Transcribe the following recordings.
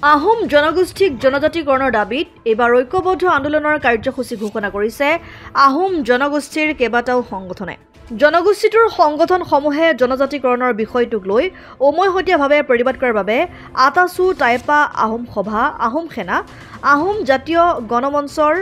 আহোম জনগোষ্ঠীক জনজাতিকৰণৰ দাবীত এইবাৰ ঐক্যবদ্ধ আন্দোলনৰ কাৰ্যসূচী ঘোষণা কৰিছে আহোম জনগোষ্ঠীৰ কেইবাটাও সংগঠনে। জনগোষ্ঠীটোৰ সংগঠনসমূহে জনজাতিকৰণৰ বিষয়টোক লৈ উমৈহতীয়াভাৱে প্ৰতিবাদ কৰাৰ বাবে আটাচু টাইপা আহোম সভা, আহোম সেনা, আহোম জাতীয় গণমঞ্চৰ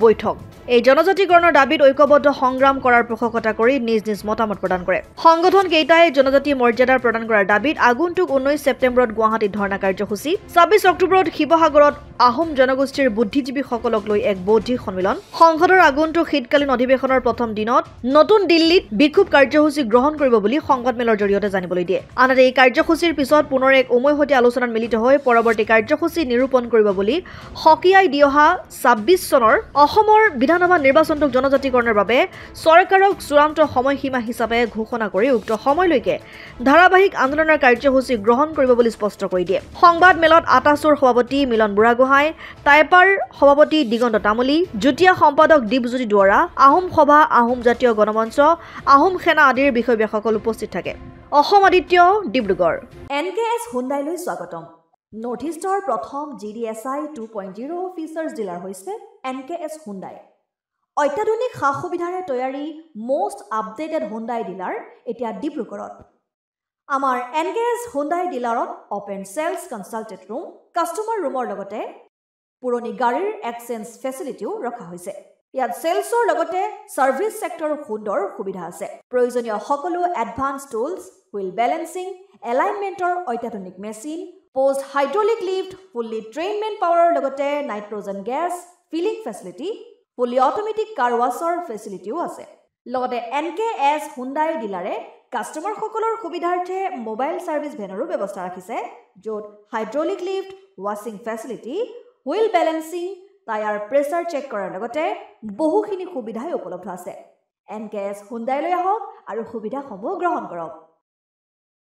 বৈঠক এই জনজাতিকৰণৰ দাবীত ঐক্যবদ্ধ সংগ্ৰাম কৰাৰ পোষকতা কৰি নিজ নিজ মতামত প্ৰদান কৰে। সংগঠন কেইটাই জনজাতি মৰ্যাদাৰ প্ৰদান কৰাৰ দাবীত আগন্তুক 19 ছেপ্টেম্বৰত গুৱাহাটীত ধৰ্ণা কাৰ্যসূচী, 26 অক্টোবৰত শিৱসাগৰত আহোম জনগোষ্ঠীৰ বুদ্ধিজীৱীসকলক লৈ এক বৌদ্ধিক সন্মিলন, সংসদৰ আগন্তুক শীতকালীন অধিৱেশনৰ প্ৰথম দিনত নতুন দিল্লীত বিক্ষোভ কাৰ্যসূচী গ্ৰহণ কৰিব বুলি সংবাদমেলৰ জৰিয়তে জানিবলৈ দিয়ে। আনহাতে এই কাৰ্যসূচীৰ পিছত পুনৰ এক উমৈহতীয়া আলোচনাত মিলিত হৈ পৰৱৰ্তী কাৰ্যসূচী নিৰূপণ কৰিব বুলি সকীয়াই দি অহা 26 চনৰ অসমৰ বিধানসভা নিৰ্বাচনটোক জনজাতিকৰণৰ বাবে চৰকাৰক চূড়ান্ত সময়সীমা হিচাপে ঘোষণা কৰি উক্ত সময়লৈকে ধাৰাবাহিক আন্দোলনৰ কাৰ্যসূচী গ্ৰহণ কৰিব বুলি স্পষ্ট কৰি দিয়ে। সংবাদ মেলত আটাচুৰ সভাপতি মিলন বুঢ়াগোহাঁই, টাইপাৰ সভাপতি দিগন্ত তামুলী, যুটীয়া সম্পাদক দীপজ্যোতি দুৱৰা, আহোম সভা, আহোম জাতীয় গণমঞ্চ, আহোম সেনা আদিৰ বিষয়ববীয়াসকল উপস্থিত থাকে। অসম আদিত্য, ডিব্ৰুগড়। NKS হুণ্ডাইলৈ স্বাগতম। নৰ্থ ইষ্টৰ প্ৰথম GDSI 2.0 ফিচাৰ্ছ ডিলাৰ হৈছে NKS হুণ্ডাই। অত্যাধুনিক সা সুবিধাৰে তৈয়াৰী মষ্ট আপডেটেড হুণ্ডাই ডিলাৰ এতিয়া ডিব্ৰুগড়ত। আমাৰ NKS হুণ্ডাই ডিলাৰত open sales consulted room, customer ৰুমৰ লগতে পুৰণি গাড়ীৰ এক্সচেঞ্জ ফেচিলিটিও ৰখা হৈছে। ইয়াত চেলছৰ লগতে ছাৰ্ভিচ ছেক্টৰৰ সুন্দৰ সুবিধা আছে। প্ৰয়োজনীয় সকলো এডভান্স টুলছ, হুইল বেলেন্সিং, এলাইনমেণ্টৰ অত্যাধুনিক machine, post hydraulic lift, fully ট্ৰেইনমেণ্ট পাৱাৰৰ লগতে nitrogen gas filling facility, fully automatic car washer ফেচিলিটিও আছে। লগতে NKS হুণ্ডাই ডিলাৰে কাষ্টমাৰসকলৰ সুবিধাৰ্থে মোবাইল ছাৰ্ভিচ ভেনৰো ব্যৱস্থা ৰাখিছে, য'ত হাইড্ৰলিক লিফ্ট, ৱাছিং facility, wheel balancing, tyre pressure check কৰাৰ লগতে বহুখিনি সুবিধাই উপলব্ধ আছে। NKS হুণ্ডাইলৈ আহক আৰু সুবিধাসমূহ গ্ৰহণ কৰক।